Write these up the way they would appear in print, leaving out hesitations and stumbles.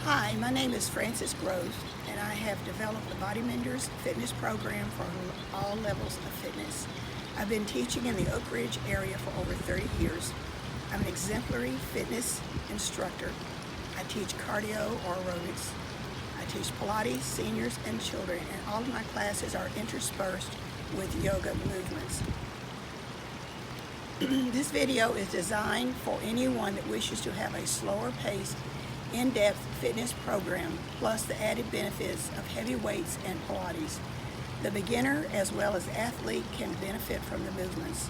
Hi, my name is Frances Groves, and I have developed the Body Menders fitness program for all levels of fitness. I've been teaching in the Oak Ridge area for over 30 years. I'm an exemplary fitness instructor. I teach cardio or aerobics. I teach Pilates, seniors, and children, and all of my classes are interspersed with yoga movements. This video is designed for anyone that wishes to have a slower paced, in-depth fitness program, plus the added benefits of heavy weights and Pilates. The beginner as well as athlete can benefit from the movements.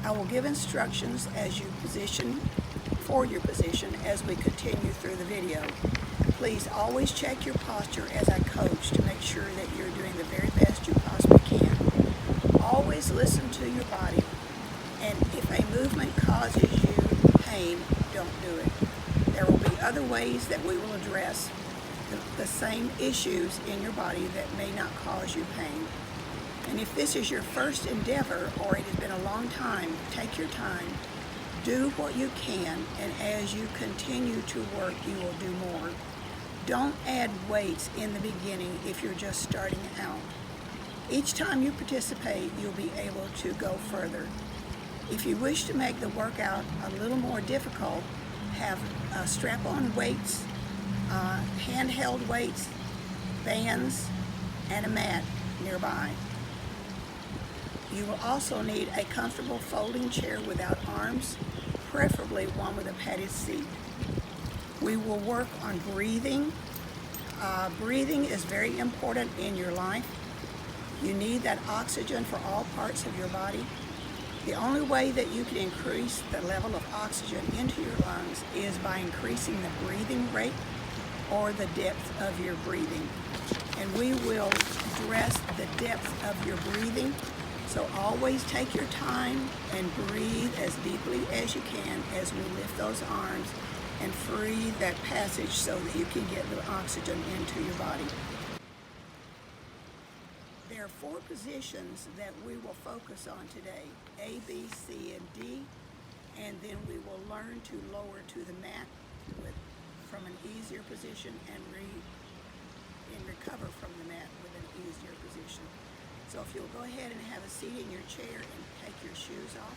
I will give instructions as you position for your position as we continue through the video. Please always check your posture as I coach to make sure that you're doing the very best you possibly can. Always listen to your body, and if a movement causes you pain, don't do it. There will be other ways that we will address the same issues in your body that may not cause you pain. And if this is your first endeavor or it has been a long time, take your time, do what you can, and as you continue to work, you will do more. Don't add weights in the beginning if you're just starting out. Each time you participate, you'll be able to go further. If you wish to make the workout a little more difficult, have strap-on weights, handheld weights, bands, and a mat nearby. You will also need a comfortable folding chair without arms, preferably one with a padded seat. We will work on breathing. Breathing is very important in your life. You need that oxygen for all parts of your body. The only way that you can increase the level of oxygen into your lungs is by increasing the breathing rate or the depth of your breathing. And we will address the depth of your breathing. So always take your time and breathe as deeply as you can as we lift those arms and free that passage so that you can get the oxygen into your body. There are 4 positions that we will focus on today, A, B, C, and D, and then we will learn to lower to the mat from an easier position and recover from the mat with an easier position. So if you'll go ahead and have a seat in your chair and take your shoes off.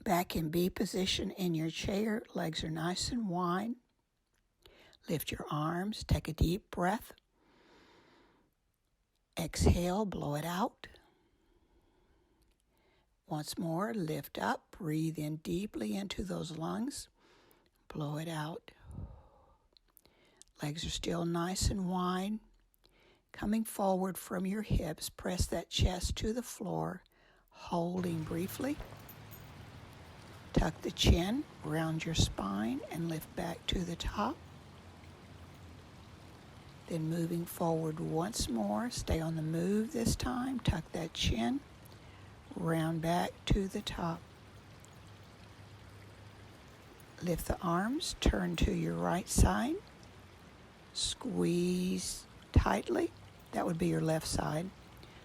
Back in B position in your chair, legs are nice and wide. Lift your arms, take a deep breath. Exhale, blow it out. Once more, lift up, breathe in deeply into those lungs. Blow it out. Legs are still nice and wide. Coming forward from your hips, press that chest to the floor, holding briefly. Tuck the chin, round your spine, and lift back to the top. Then moving forward once more, stay on the move this time, tuck that chin, round back to the top. Lift the arms, turn to your right side, squeeze tightly, that would be your left side.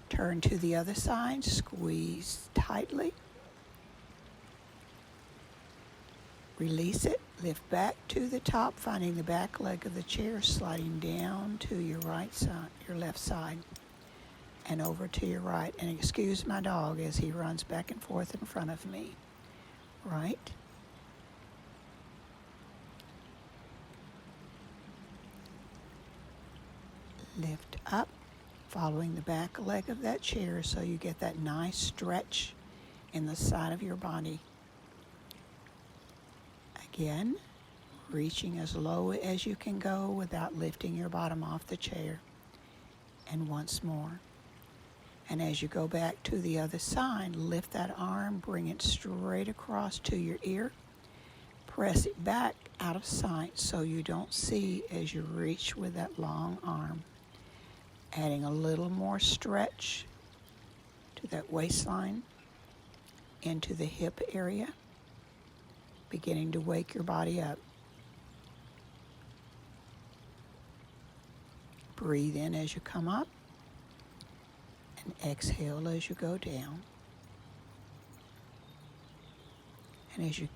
Turn to the other side, squeeze tightly. Release it, lift back to the top, finding the back leg of the chair, sliding down to your right side, your left side, and over to your right. And excuse my dog as he runs back and forth in front of me. Right. Lift up, following the back leg of that chair so you get that nice stretch in the side of your body. Again, reaching as low as you can go without lifting your bottom off the chair. And once more. And as you go back to the other side, lift that arm, bring it straight across to your ear. Press it back out of sight so you don't see as you reach with that long arm. Adding a little more stretch to that waistline, into the hip area, beginning to wake your body up. Breathe in as you come up and exhale as you go down. And as you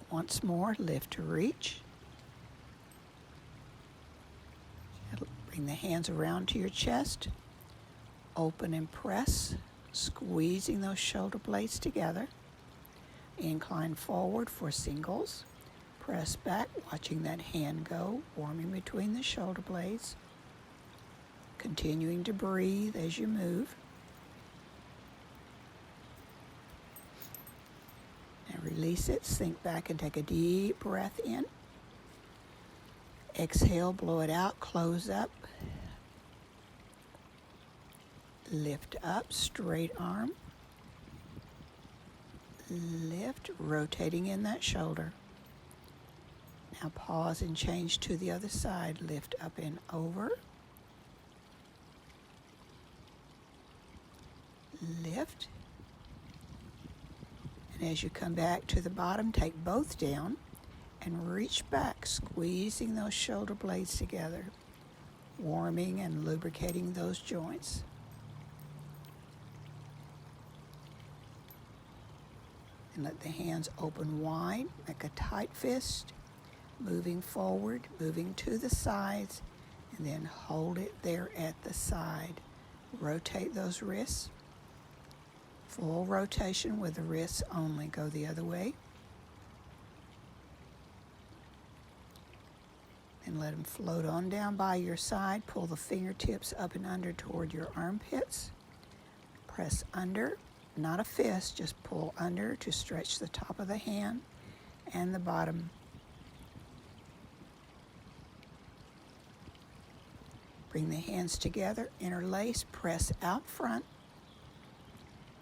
once more lift to reach, bring the hands around to your chest, open and press, squeezing those shoulder blades together. Incline forward for singles. Press back, watching that hand go, warming between the shoulder blades. Continuing to breathe as you move. And release it, sink back and take a deep breath in. Exhale, blow it out, close up. Lift up, straight arm. Lift, rotating in that shoulder. Now pause and change to the other side. Lift up and over. Lift. And as you come back to the bottom, take both down and reach back, squeezing those shoulder blades together, warming and lubricating those joints. And let the hands open wide, make a tight fist, moving forward, moving to the sides, and then hold it there at the side. Rotate those wrists. Full rotation with the wrists only. Go the other way. And let them float on down by your side. Pull the fingertips up and under toward your armpits. Press under. Not a fist, just pull under to stretch the top of the hand and the bottom. Bring the hands together, interlace, press out front,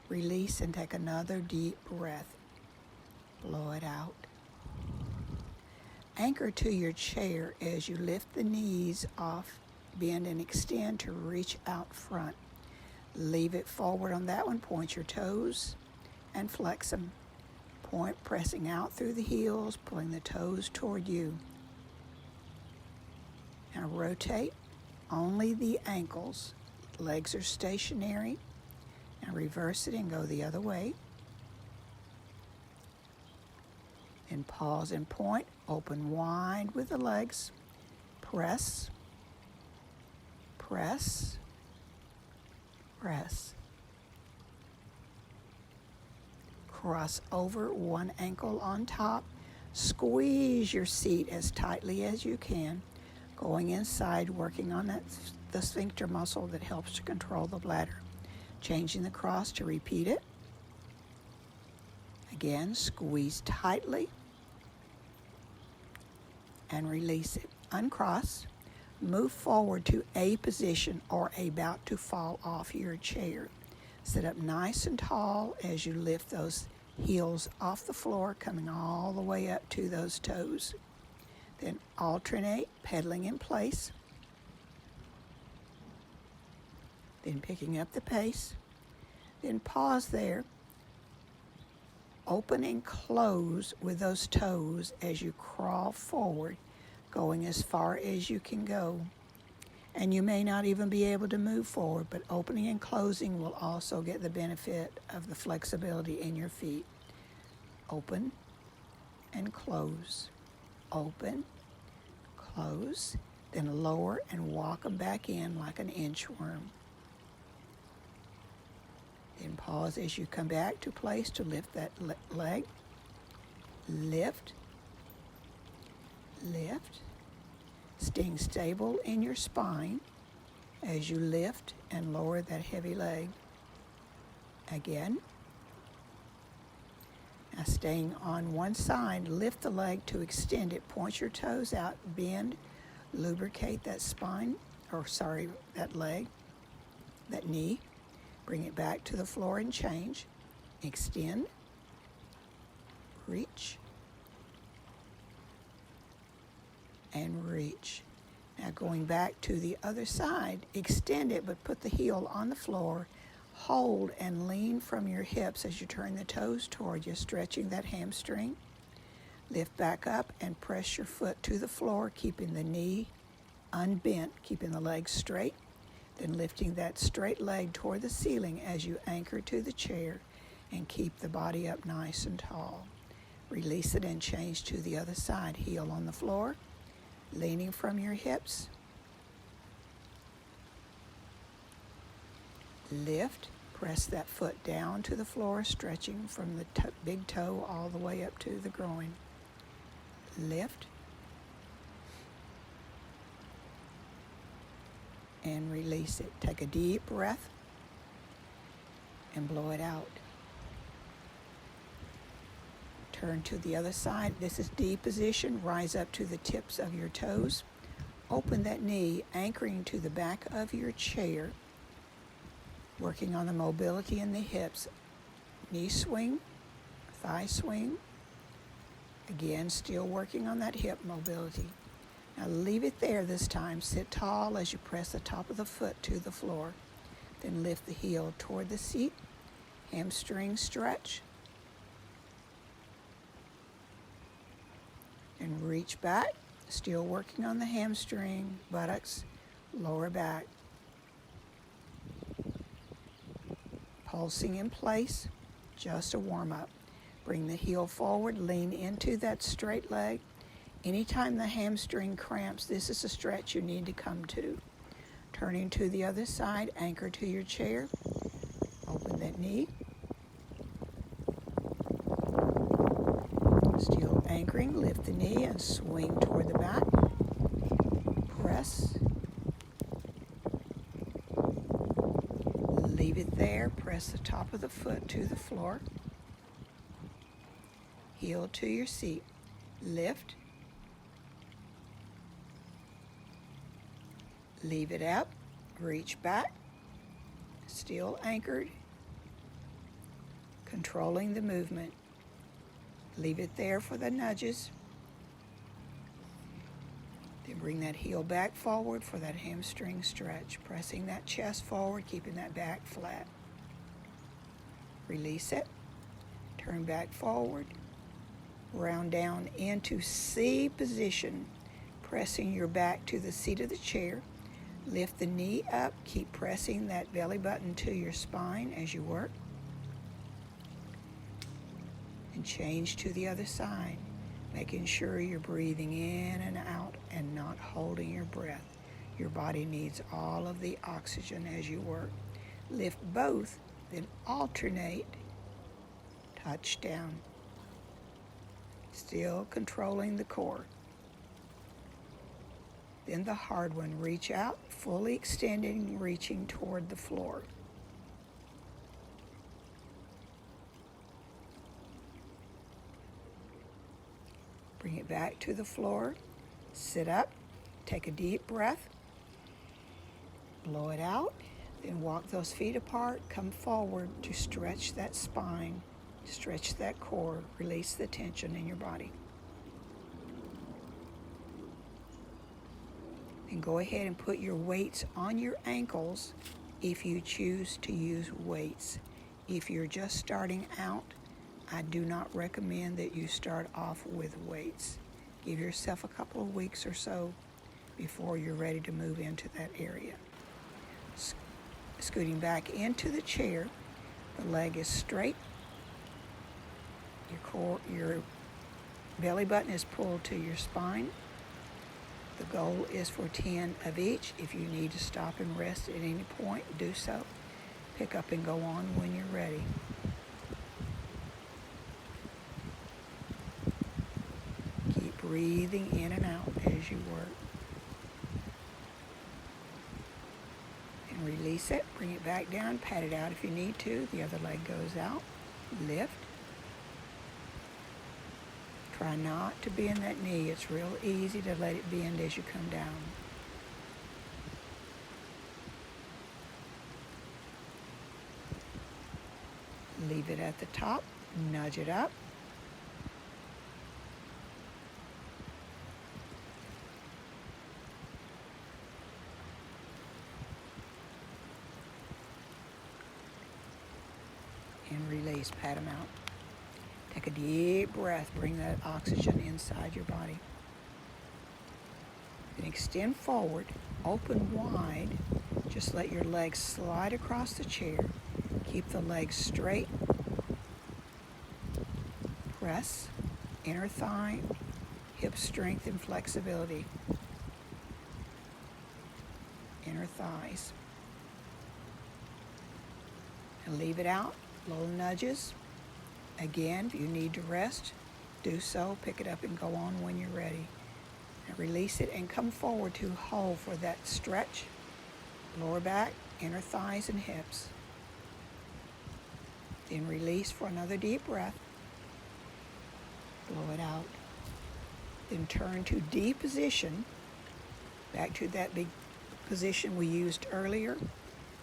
release and take another deep breath. Blow it out. Anchor to your chair as you lift the knees off, bend and extend to reach out front. Leave it forward on that one. Point your toes and flex them. Point, pressing out through the heels, pulling the toes toward you. Now rotate only the ankles. Legs are stationary. Now reverse it and go the other way. Then pause and point. Open wide with the legs. Press. Press. Press. Cross over one ankle on top. Squeeze your seat as tightly as you can. Going inside, working on the sphincter muscle that helps to control the bladder. Changing the cross to repeat it. Again, squeeze tightly. And release it. Uncross. Move forward to a position or about to fall off your chair. Sit up nice and tall as you lift those heels off the floor, coming all the way up to those toes. Then alternate, pedaling in place. Then picking up the pace. Then pause there. Open and close with those toes as you crawl forward, going as far as you can go. And you may not even be able to move forward, but opening and closing will also get the benefit of the flexibility in your feet. Open and close. Open, close, then lower and walk them back in like an inchworm. Then pause as you come back to place to lift that leg. Lift. Lift. Staying stable in your spine as you lift and lower that heavy leg. Again. Now staying on one side, lift the leg to extend it. Point your toes out, bend, lubricate that that leg, that knee. Bring it back to the floor and change. Extend. Reach. And reach. Now going back to the other side, extend it, but put the heel on the floor. Hold and lean from your hips as you turn the toes toward you, stretching that hamstring. Lift back up and press your foot to the floor, keeping the knee unbent, keeping the legs straight, then lifting that straight leg toward the ceiling as you anchor to the chair and keep the body up nice and tall. Release it and change to the other side. Heel on the floor, leaning from your hips. Lift, press that foot down to the floor, stretching from the big toe all the way up to the groin. Lift and release it. Take a deep breath and blow it out. Turn to the other side. This is D position. Rise up to the tips of your toes. Open that knee, anchoring to the back of your chair, working on the mobility in the hips. Knee swing, thigh swing. Again, still working on that hip mobility. Now leave it there this time. Sit tall as you press the top of the foot to the floor. Then lift the heel toward the seat. Hamstring stretch. And reach back. Still working on the hamstring, buttocks, lower back. Pulsing in place. Just a warm-up. Bring the heel forward. Lean into that straight leg. Anytime the hamstring cramps, this is a stretch you need to come to. Turning to the other side, anchor to your chair. Open that knee. Still anchoring, lift the knee and swing toward the back. Press. Leave it there. Press the top of the foot to the floor. Heel to your seat. Lift. Leave it up, reach back, still anchored, controlling the movement. Leave it there for the nudges. Then bring that heel back forward for that hamstring stretch, pressing that chest forward, keeping that back flat. Release it, turn back forward, round down into C position, pressing your back to the seat of the chair. Lift the knee up, keep pressing that belly button to your spine as you work. And change to the other side, making sure you're breathing in and out and not holding your breath. Your body needs all of the oxygen as you work. Lift both, then alternate, touch down. Still controlling the core. Then the hard one, reach out, fully extending, reaching toward the floor. Bring it back to the floor, sit up, take a deep breath, blow it out, then walk those feet apart, come forward to stretch that spine, stretch that core, release the tension in your body. And go ahead and put your weights on your ankles if you choose to use weights. If you're just starting out, I do not recommend that you start off with weights. Give yourself a couple of weeks or so before you're ready to move into that area. Scooting back into the chair, the leg is straight. Your belly button is pulled to your spine. The goal is for 10 of each. If you need to stop and rest at any point, do so. Pick up and go on when you're ready. Keep breathing in and out as you work. And release it. Bring it back down. Pat it out if you need to. The other leg goes out. Lift. Try not to bend that knee. It's real easy to let it bend as you come down. Leave it at the top. Nudge it up. And release. Pat them out. Take a deep breath. Bring that oxygen inside your body. Then extend forward, open wide. Just let your legs slide across the chair. Keep the legs straight. Press, inner thigh, hip strength and flexibility. Inner thighs. And leave it out, little nudges. Again, if you need to rest, do so. Pick it up and go on when you're ready. And release it and come forward to hold for that stretch. Lower back, inner thighs and hips. Then release for another deep breath. Blow it out. Then turn to D position. Back to that big position we used earlier.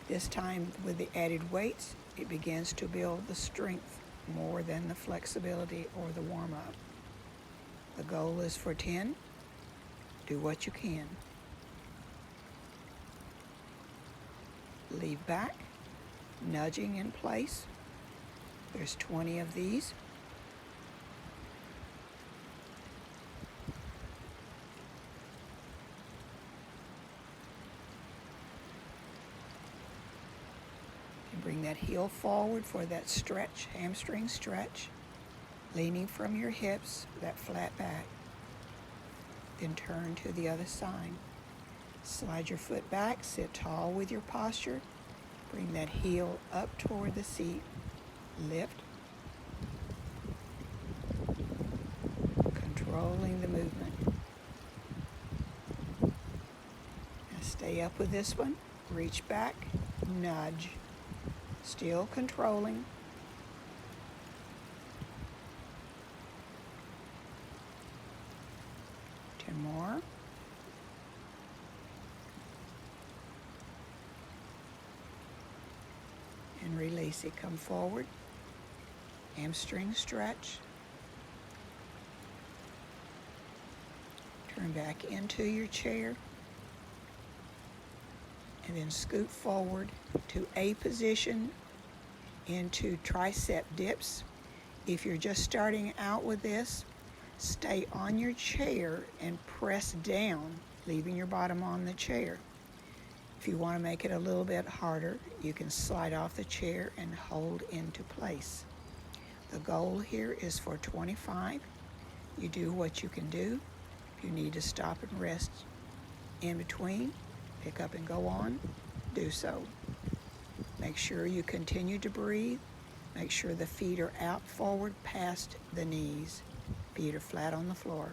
This time with the added weights, it begins to build the strength more than the flexibility or the warm-up. The goal is for 10. Do what you can. Leave back, nudging in place. There's 20 of these. And bring that heel forward for that stretch, hamstring stretch, leaning from your hips, that flat back. Then turn to the other side. Slide your foot back, sit tall with your posture. Bring that heel up toward the seat. Lift. Controlling the movement. Now stay up with this one. Reach back, nudge. Still controlling. More. And release it. Come forward. Hamstring stretch. Turn back into your chair. And then scoot forward to A position into tricep dips. If you're just starting out with this, stay on your chair and press down, leaving your bottom on the chair. If you want to make it a little bit harder, you can slide off the chair and hold into place. The goal here is for 25. You do what you can do. If you need to stop and rest in between, pick up and go on, do so. Make sure you continue to breathe. Make sure the feet are out forward past the knees. Feet are flat on the floor.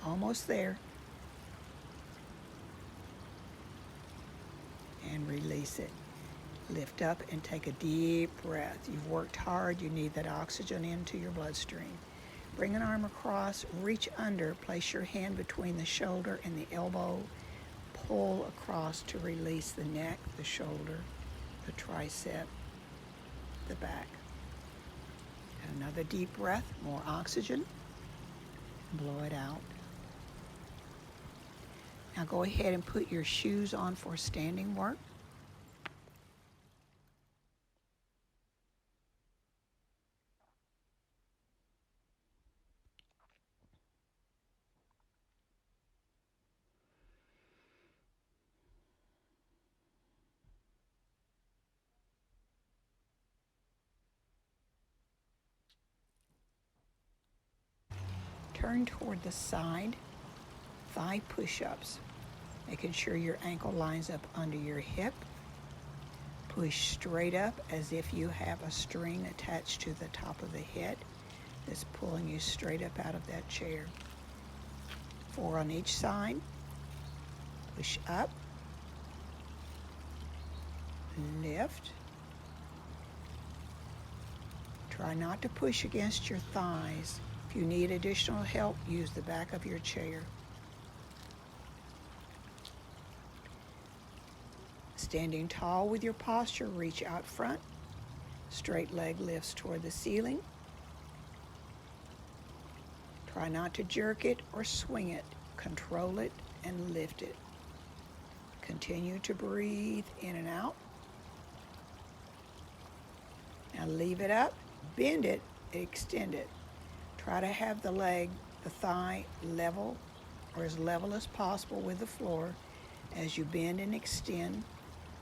Almost there. And release it. Lift up and take a deep breath. You've worked hard. You need that oxygen into your bloodstream. Bring an arm across, reach under, place your hand between the shoulder and the elbow. Pull across to release the neck, the shoulder, the tricep, the back. Another deep breath, more oxygen. Blow it out. Now go ahead and put your shoes on for standing work. Turn toward the side, thigh push-ups, making sure your ankle lines up under your hip. Push straight up as if you have a string attached to the top of the head that's pulling you straight up out of that chair. 4 on each side. Push up, lift. Try not to push against your thighs. If you need additional help, use the back of your chair. Standing tall with your posture, reach out front. Straight leg lifts toward the ceiling. Try not to jerk it or swing it. Control it and lift it. Continue to breathe in and out. Now leave it up, bend it, extend it. Try to have the leg, the thigh level or as level as possible with the floor as you bend and extend,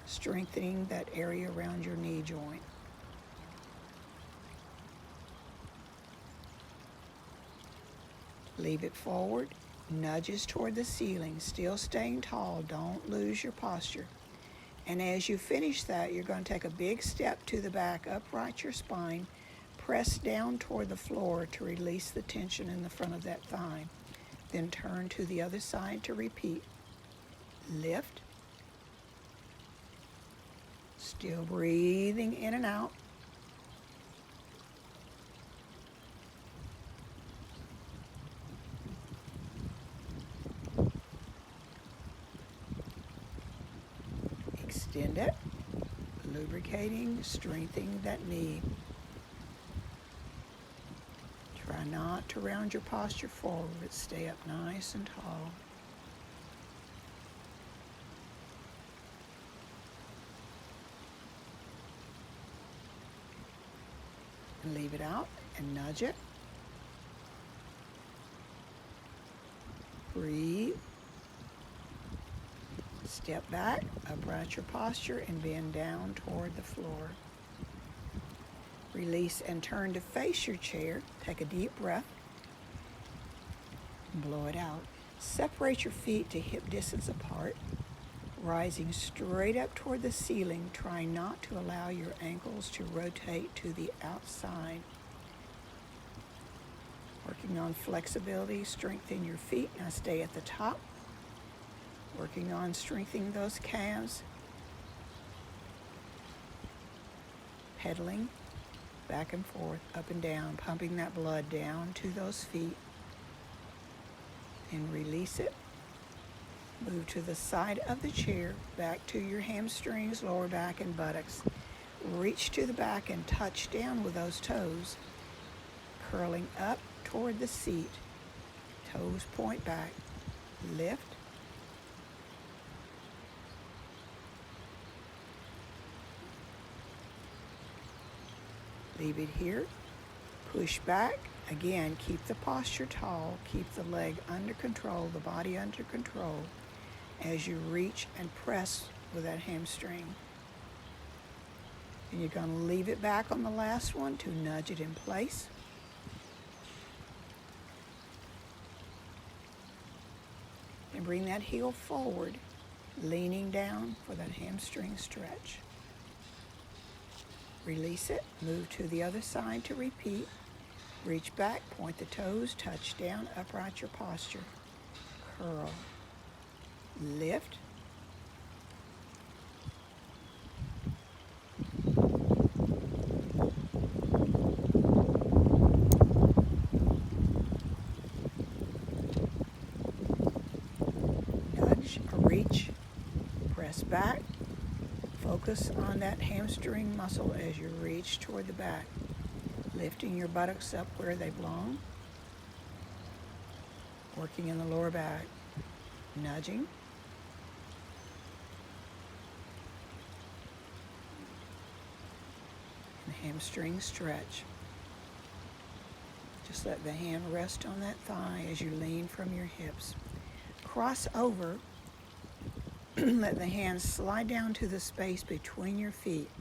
strengthening that area around your knee joint. Leave it forward, nudges toward the ceiling, still staying tall. Don't lose your posture. And as you finish that, you're going to take a big step to the back, upright your spine, press down toward the floor to release the tension in the front of that thigh. Then turn to the other side to repeat. Lift. Still breathing in and out. Extend it, lubricating, strengthening that knee. Try not to round your posture forward, but stay up nice and tall. And leave it out and nudge it. Breathe. Step back, upright your posture, and bend down toward the floor. Release and turn to face your chair. Take a deep breath. And blow it out. Separate your feet to hip distance apart, rising straight up toward the ceiling, trying not to allow your ankles to rotate to the outside. Working on flexibility, strengthen your feet. Now stay at the top. Working on strengthening those calves. Pedaling back and forth, up and down, pumping that blood down to those feet. And release it. Move to the side of the chair, back to your hamstrings, lower back, and buttocks. Reach to the back and touch down with those toes, curling up toward the seat. Toes point back. Lift. Leave it here. Push back. Again, keep the posture tall. Keep the leg under control, the body under control as you reach and press with that hamstring. And you're going to leave it back on the last one to nudge it in place. And bring that heel forward, leaning down for that hamstring stretch. Release it, move to the other side to repeat. Reach back, point the toes, touch down, upright your posture. Curl. Lift. Nudge or reach. Press back. Focus on that hamstring muscle as you reach toward the back, lifting your buttocks up where they belong, working in the lower back, nudging, and hamstring stretch. Just let the hand rest on that thigh as you lean from your hips. Cross over. Let the hands slide down to the space between your feet.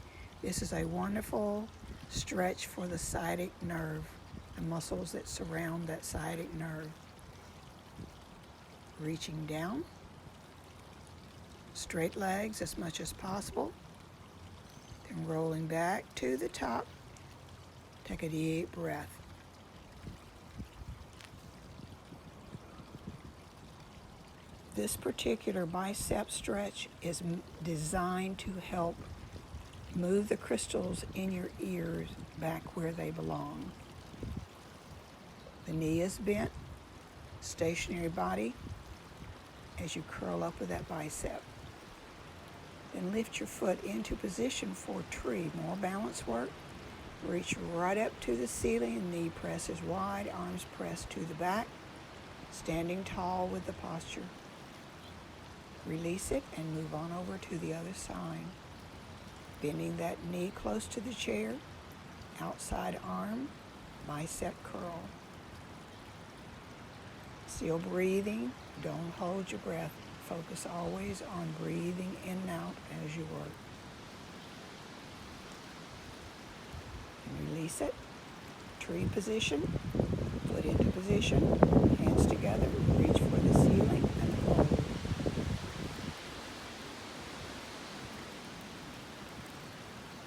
This is a wonderful stretch for the sciatic nerve, the muscles that surround that sciatic nerve. Reaching down. Straight legs as much as possible. Then rolling back to the top. Take a deep breath. This particular bicep stretch is designed to help move the crystals in your ears back where they belong. The knee is bent, stationary body as you curl up with that bicep. Then lift your foot into position for tree, more balance work. Reach right up to the ceiling, knee presses wide, arms pressed to the back, standing tall with the posture. Release it and move on over to the other side. Bending that knee close to the chair, outside arm, bicep curl. Still breathing, don't hold your breath. Focus always on breathing in and out as you work. And release it. Tree position, foot into position, hands together, reach for the ceiling and hold.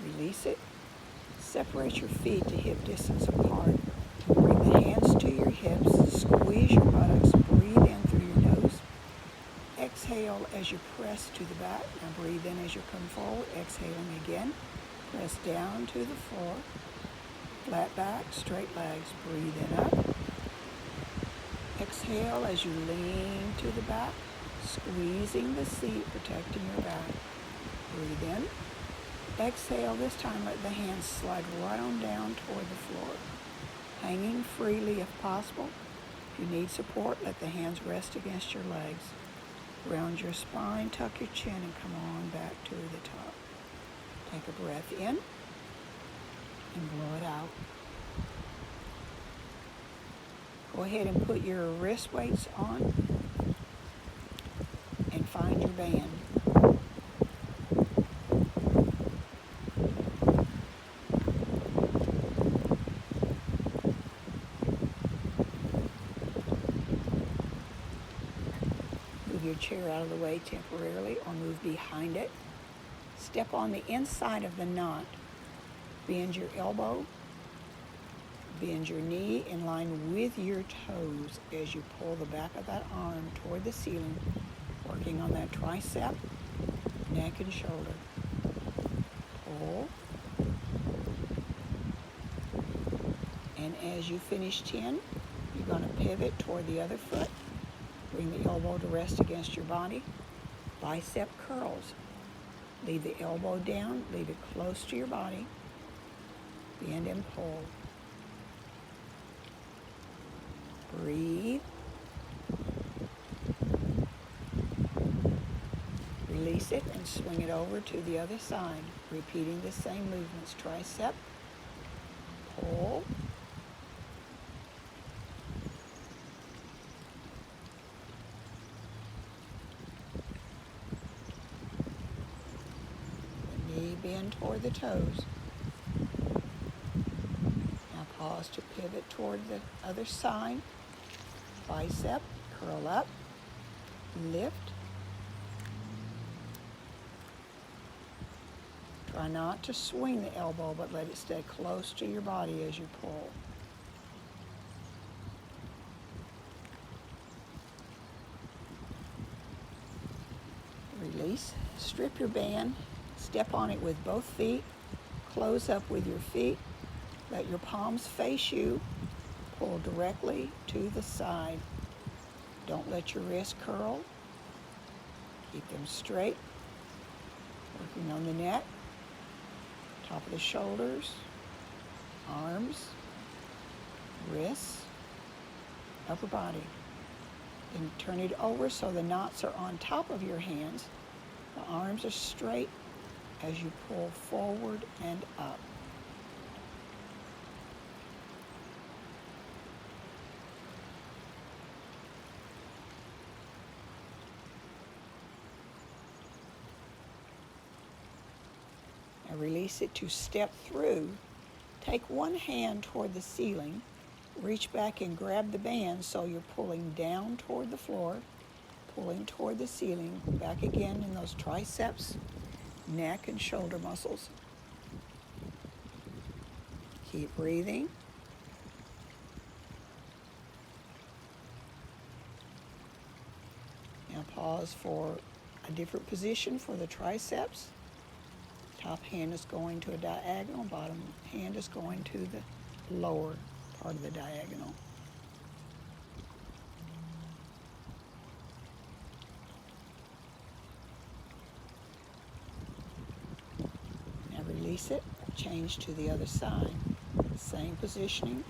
Release it. Separate your feet to hip distance apart. Bring the hands to your hips, squeeze your buttocks, breathe in through your nose. Exhale as you press to the back. Now breathe in as you come forward, exhaling again. Press down to the floor. Flat back, straight legs, breathe in up. Exhale as you lean to the back, squeezing the seat, protecting your back. Breathe in. Exhale, this time let the hands slide right on down toward the floor, hanging freely if possible. If you need support, let the hands rest against your legs. Round your spine, tuck your chin, and come on back to the top. Take a breath in and blow it out. Go ahead and put your wrist weights on and find your band. Move your chair out of the way temporarily or move behind it. Step on the inside of the knot. Bend your elbow. Bend your knee in line with your toes as you pull the back of that arm toward the ceiling, working on that tricep, neck, and shoulder. Pull. And as you finish 10, you're going to pivot toward the other foot. Bring the elbow to rest against your body. Bicep curls. Leave the elbow down, leave it close to your body. Bend and pull. Breathe. Release it and swing it over to the other side, repeating the same movements. Tricep, pull, knee bend toward the toes. Now pause to pivot toward the other side. Bicep, curl up, lift. Try not to swing the elbow, but let it stay close to your body as you pull. Release. Strip your band. Step on it with both feet. Close up with your feet. Let your palms face you. Pull directly to the side. Don't let your wrists curl. Keep them straight. Working on the neck, top of the shoulders, arms, wrists, upper body. Then turn it over so the knots are on top of your hands. The arms are straight as you pull forward and up. Now release it to step through. Take one hand toward the ceiling. Reach back and grab the band so you're pulling down toward the floor, pulling toward the ceiling, back again in those triceps, neck, and shoulder muscles. Keep breathing. Now pause for a different position for the triceps. Top hand is going to a diagonal, bottom hand is going to the lower part of the diagonal. Now release it, change to the other side. Same positioning,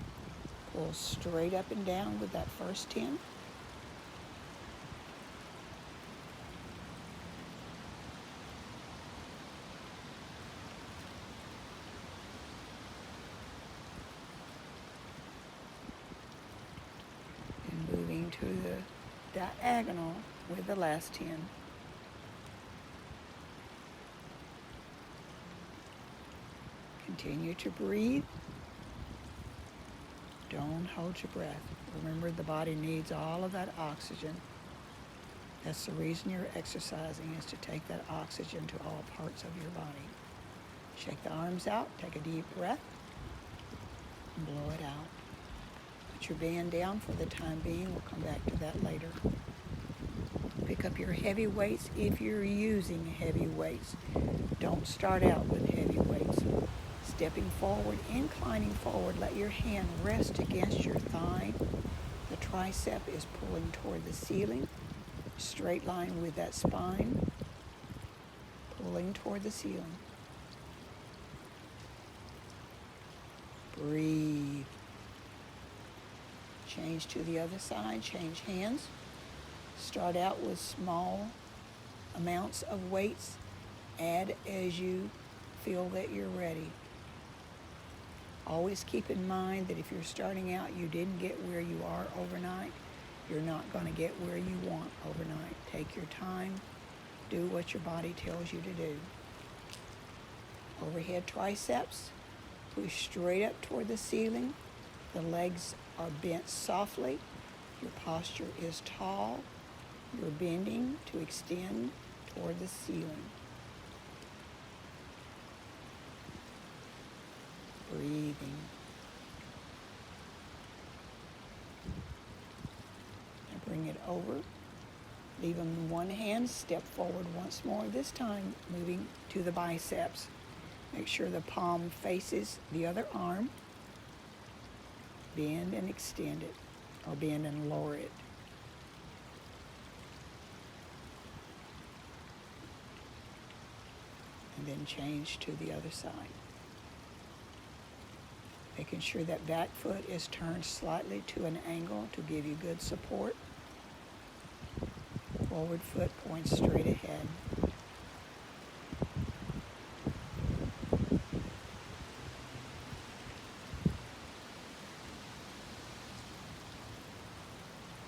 pull straight up and down with that first 10. diagonal with the last 10. Continue to breathe. Don't hold your breath. Remember, the body needs all of that oxygen. That's the reason you're exercising, is to take that oxygen to all parts of your body. Shake the arms out, take a deep breath, and blow it out. Put your band down for the time being. We'll come back to that later. Pick up your heavy weights if you're using heavy weights. Don't start out with heavy weights. Stepping forward, inclining forward, let your hand rest against your thigh. The tricep is pulling toward the ceiling. Straight line with that spine, pulling toward the ceiling. Breathe. Change to the other side, change hands. Start out with small amounts of weights. Add as you feel that you're ready. Always keep in mind that if you're starting out, you didn't get where you are overnight. You're not going to get where you want overnight. Take your time. Do what your body tells you to do. Overhead triceps. Push straight up toward the ceiling. The legs are bent softly. Your posture is tall. You're bending to extend toward the ceiling. Breathing. And bring it over. Leave them in one hand. Step forward once more. This time moving to the biceps. Make sure the palm faces the other arm. Bend and extend it, or bend and lower it. And then change to the other side. Making sure that back foot is turned slightly to an angle to give you good support. Forward foot points straight ahead.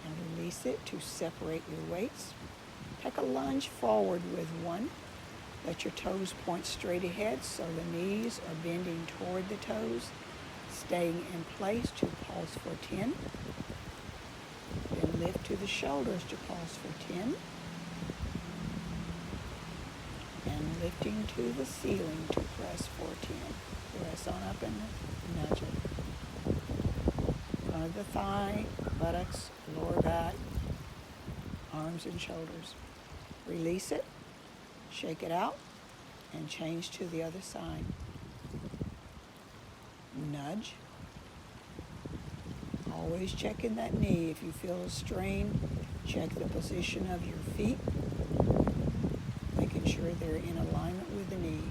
And release it to separate your weights. Take a lunge forward with one. Let your toes point straight ahead so the knees are bending toward the toes. Staying in place to pulse for 10. Then lift to the shoulders to pulse for 10. And lifting to the ceiling to press for 10. Press on up and nudge it. Front of the thigh, buttocks, lower back, arms and shoulders. Release it, shake it out, and change to the other side. Nudge. Always checking that knee. If you feel a strain, check the position of your feet, making sure they're in alignment with the knee.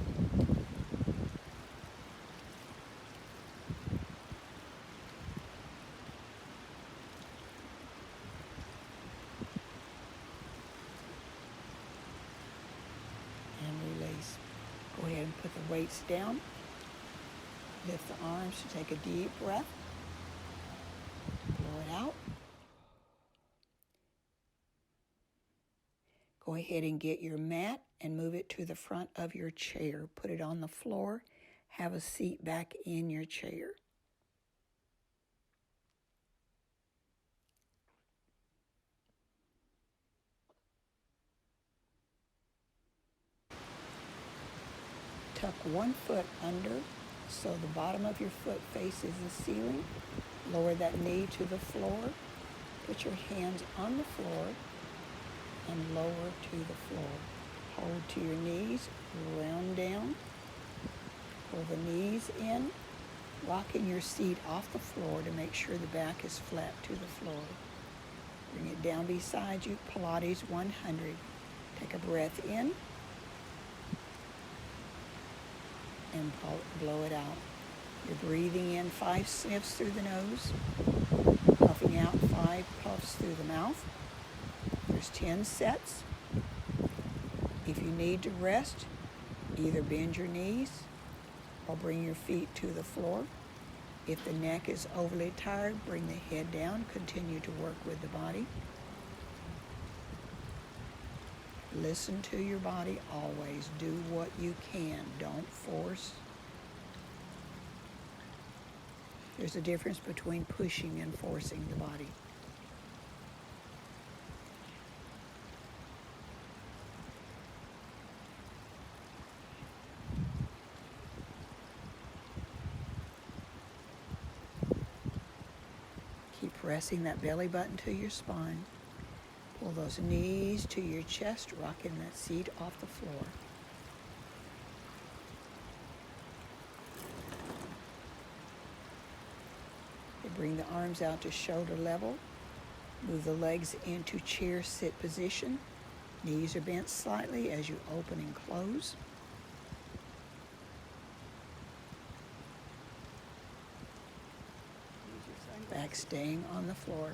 And release. Go ahead and put the weights down. Lift the arms to take a deep breath. Blow it out. Go ahead and get your mat and move it to the front of your chair. Put it on the floor. Have a seat back in your chair. Tuck one foot under so the bottom of your foot faces the ceiling. Lower that knee to the floor. Put your hands on the floor and lower to the floor. Hold to your knees, round down. Pull the knees in. Rocking your seat off the floor to make sure the back is flat to the floor. Bring it down beside you, Pilates 100. Take a breath in. And blow it out. You're breathing in 5 sniffs through the nose, puffing out 5 puffs through the mouth. There's 10 sets. If you need to rest, either bend your knees or bring your feet to the floor. If the neck is overly tired, bring the head down. Continue to work with the body. Listen to your body always. Do what you can. Don't force. There's a difference between pushing and forcing the body. Keep pressing that belly button to your spine. Pull those knees to your chest, rocking that seat off the floor. Bring the arms out to shoulder level. Move the legs into chair sit position. Knees are bent slightly as you open and close. Back staying on the floor.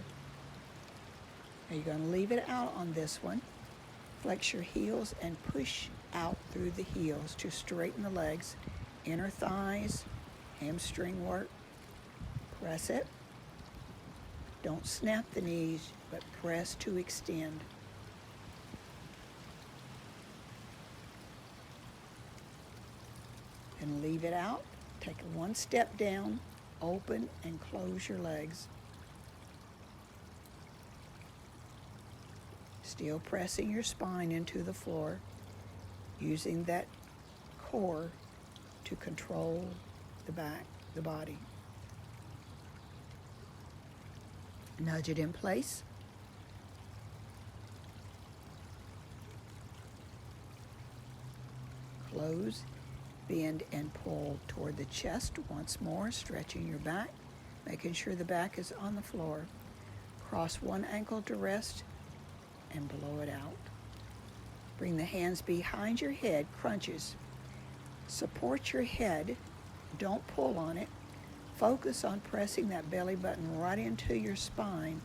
Now you're going to leave it out on this one. Flex your heels and push out through the heels to straighten the legs. Inner thighs, hamstring work. Press it. Don't snap the knees, but press to extend. And leave it out. Take one step down, open and close your legs. Still pressing your spine into the floor, using that core to control the back, the body. Nudge it in place. Close, bend, and pull toward the chest once more, stretching your back, making sure the back is on the floor. Cross one ankle to rest and blow it out. Bring the hands behind your head, crunches. Support your head, don't pull on it. Focus on pressing that belly button right into your spine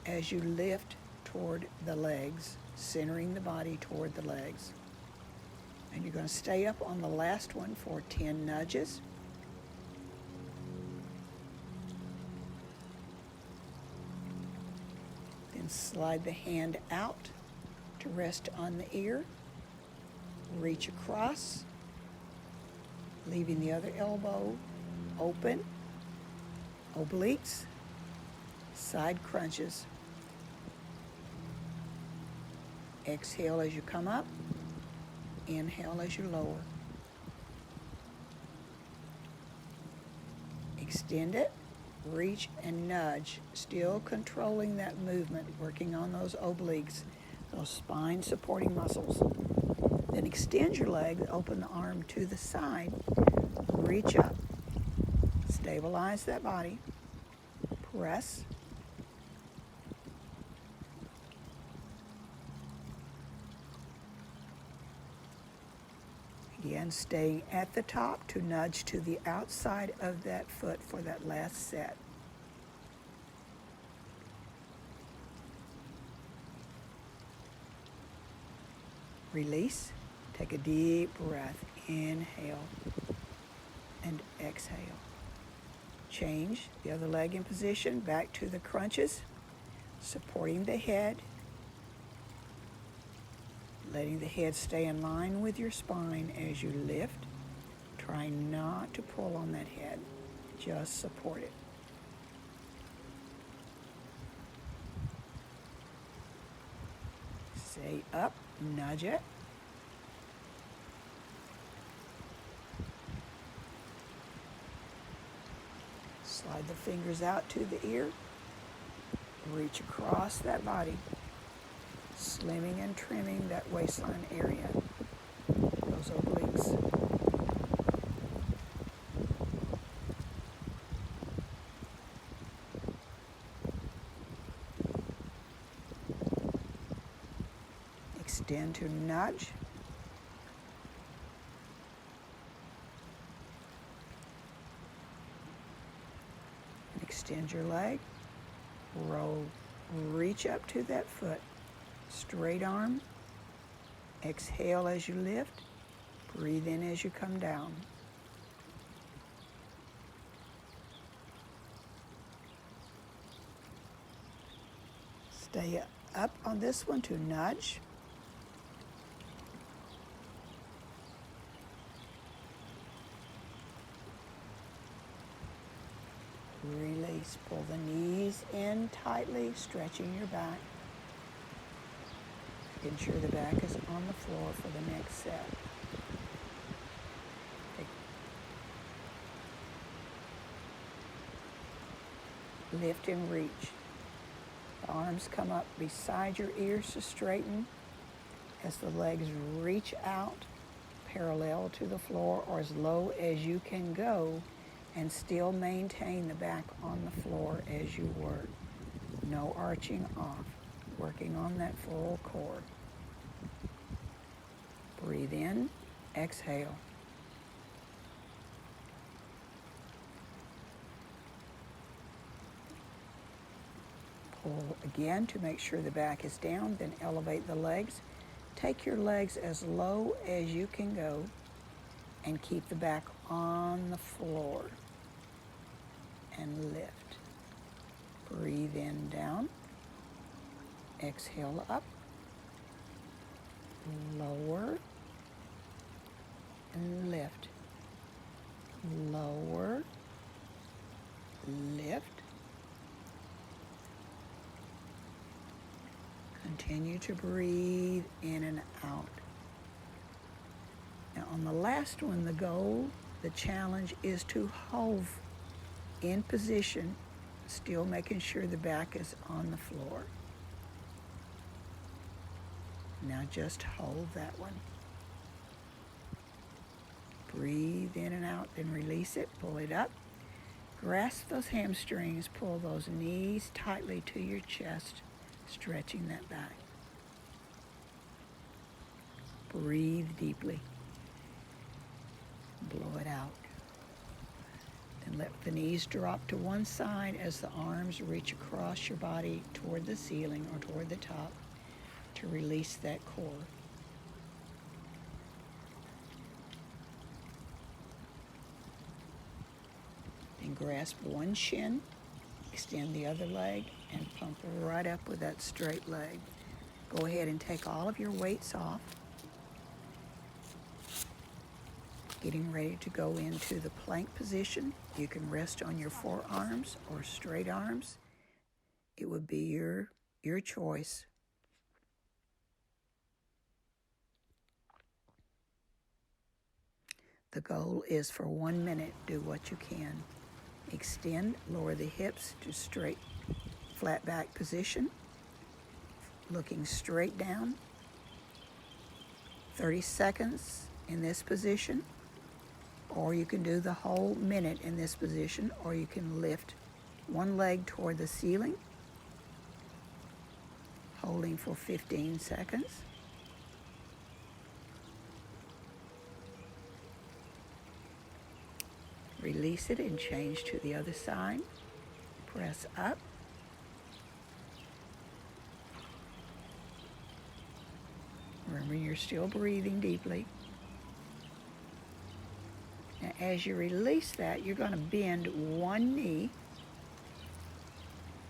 as you lift toward the legs, centering the body toward the legs. And you're going to stay up on the last one for 10 nudges. Then slide the hand out to rest on the ear. Reach across, leaving the other elbow open. Obliques, side crunches. Exhale as you come up. Inhale as you lower. Extend it, reach and nudge, still controlling that movement, working on those obliques, those spine supporting muscles. Then extend your leg, open the arm to the side, reach up. Stabilize that body. Press. Again, staying at the top to nudge to the outside of that foot for that last set. Release. Take a deep breath. Inhale and exhale. Change the other leg in position, back to the crunches, supporting the head, letting the head stay in line with your spine as you lift. Try not to pull on that head, just support it. Stay up, nudge it. Slide the fingers out to the ear. Reach across that body, slimming and trimming that waistline area, those obliques. Extend to nudge. Extend your leg, roll, reach up to that foot, straight arm, exhale as you lift, breathe in as you come down. Stay up on this one to nudge, Release. Pull the knees in tightly, stretching your back. Ensure the back is on the floor for the next set. Lift and reach. The arms come up beside your ears to straighten as the legs reach out parallel to the floor or as low as you can go, and still maintain the back on the floor as you work. No arching off. Working on that full core. Breathe in, exhale. Pull again to make sure the back is down, then elevate the legs. Take your legs as low as you can go and keep the back on the floor. And lift. Breathe in, down. Exhale, up. Lower. And lift. Lower. Lift. Continue to breathe in and out. Now on the last one, the goal, the challenge is to hold in position, still making sure the back is on the floor. Now just hold that one. Breathe in and out, then release it, pull it up. Grasp those hamstrings, pull those knees tightly to your chest, stretching that back. Breathe deeply. Blow it out. Then let the knees drop to one side as the arms reach across your body toward the ceiling or toward the top to release that core. Then grasp one shin, extend the other leg, and pump right up with that straight leg. Go ahead and take all of your weights off. Getting ready to go into the plank position. You can rest on your forearms or straight arms. It would be your choice. The goal is for 1 minute, do what you can. Extend, lower the hips to straight, flat back position. Looking straight down. 30 seconds in this position. Or you can do the whole minute in this position, or you can lift one leg toward the ceiling, holding for 15 seconds. Release it and change to the other side. Press up. Remember, you're still breathing deeply. Now, as you release that, you're going to bend one knee.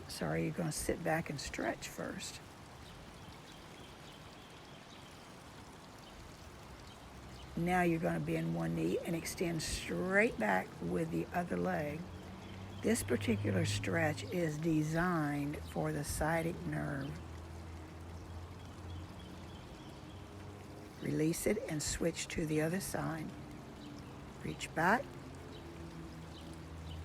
Sorry, you're going to sit back and stretch first. Now you're going to bend one knee and extend straight back with the other leg. This particular stretch is designed for the sciatic nerve. Release it and switch to the other side. Reach back,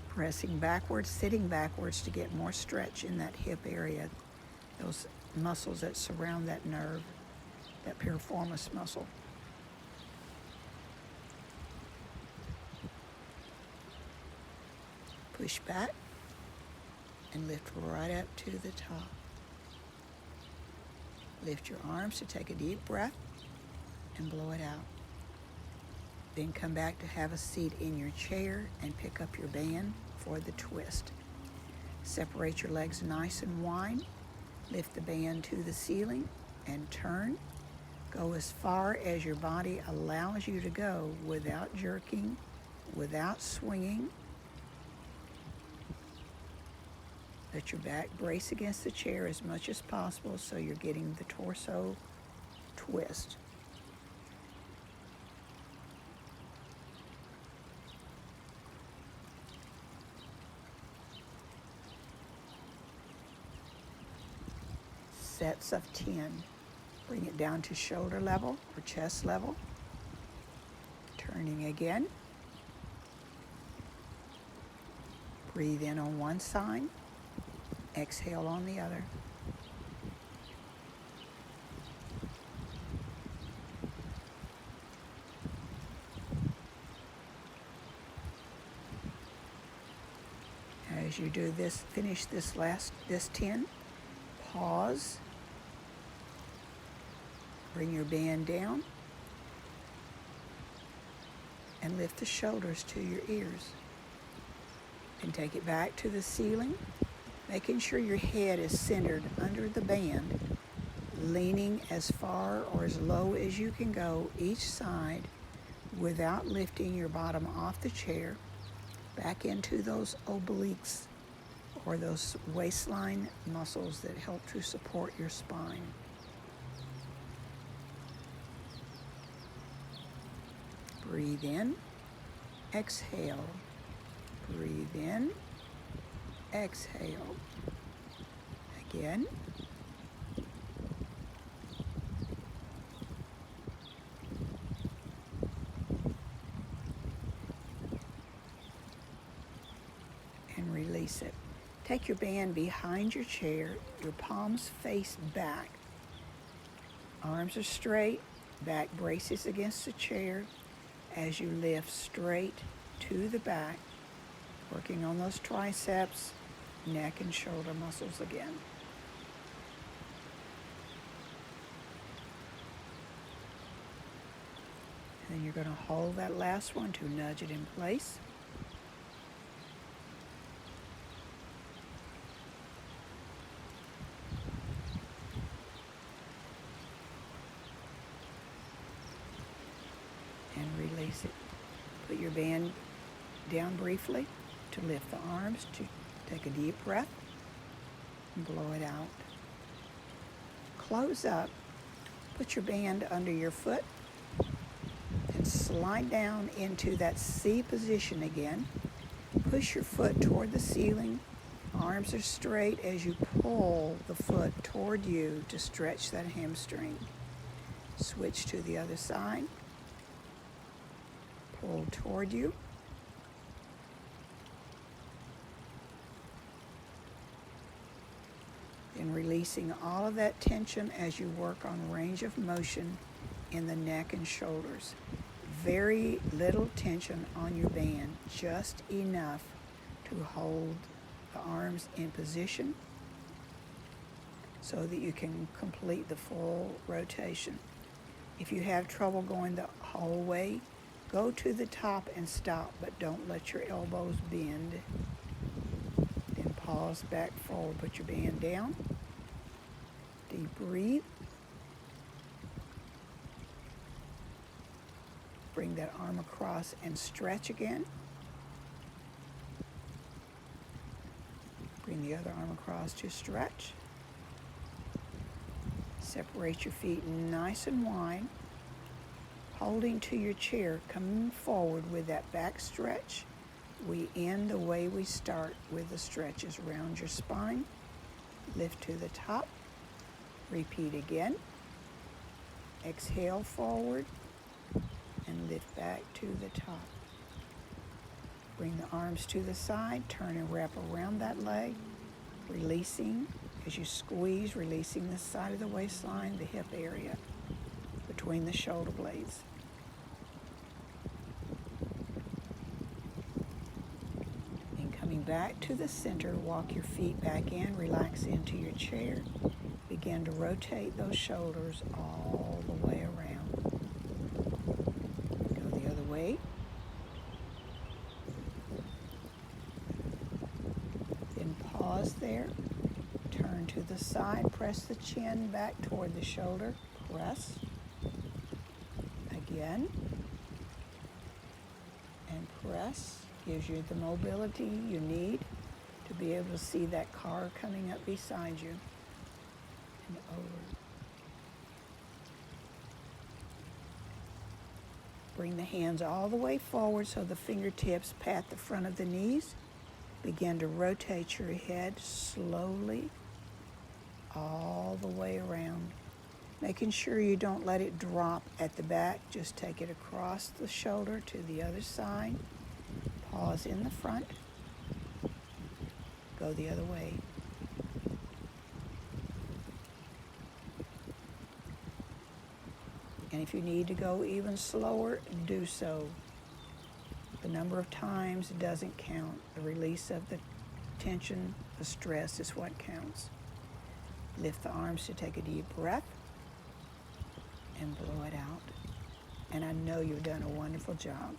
pressing backwards, sitting backwards to get more stretch in that hip area, those muscles that surround that nerve, that piriformis muscle. Push back and lift right up to the top. Lift your arms to take a deep breath and blow it out. Then come back to have a seat in your chair and pick up your band for the twist. Separate your legs nice and wide. Lift the band to the ceiling and turn. Go as far as your body allows you to go without jerking, without swinging. Let your back brace against the chair as much as possible so you're getting the torso twist. sets of 10. Bring it down to shoulder level or chest level. Turning again. Breathe in on one side. Exhale on the other. As you do this, finish this 10, pause, bring your band down, and lift the shoulders to your ears. And take it back to the ceiling, making sure your head is centered under the band, leaning as far or as low as you can go each side without lifting your bottom off the chair, back into those obliques or those waistline muscles that help to support your spine. Breathe in, exhale. Breathe in, exhale. Again. And release it. Take your band behind your chair, your palms face back. Arms are straight, back braces against the chair as you lift straight to the back, working on those triceps, neck and shoulder muscles again. And then you're going to hold that last one to nudge it in place. And release it. Put your band down briefly to lift the arms, to take a deep breath and blow it out. Close up, put your band under your foot and slide down into that C position again. Push your foot toward the ceiling. Arms are straight as you pull the foot toward you to stretch that hamstring. Switch to the other side. Pull toward you. And releasing all of that tension as you work on range of motion in the neck and shoulders. Very little tension on your band, just enough to hold the arms in position so that you can complete the full rotation. If you have trouble going the whole way, go to the top and stop, but don't let your elbows bend. Then pause back forward, put your band down. Deep breathe. Bring that arm across and stretch again. Bring the other arm across to stretch. Separate your feet nice and wide. Holding to your chair, coming forward with that back stretch. We end the way we start with the stretches. Round your spine. Lift to the top. Repeat again. Exhale forward and lift back to the top. Bring the arms to the side, turn and wrap around that leg, releasing as you squeeze, releasing the side of the waistline, the hip area between the shoulder blades. And coming back to the center, walk your feet back in, relax into your chair. Begin to rotate those shoulders all the way around. Go the other way. Then pause there. Turn to the side. Press the chin back toward the shoulder. Press. Again. And press. Gives you the mobility you need to be able to see that car coming up beside you. And over. Bring the hands all the way forward so the fingertips pat the front of the knees. Begin to rotate your head slowly all the way around. Making sure you don't let it drop at the back. Just take it across the shoulder to the other side. Pause in the front. Go the other way. And if you need to go even slower, do so. The number of times doesn't count. The release of the tension, the stress is what counts. Lift the arms to take a deep breath and blow it out. And I know you've done a wonderful job.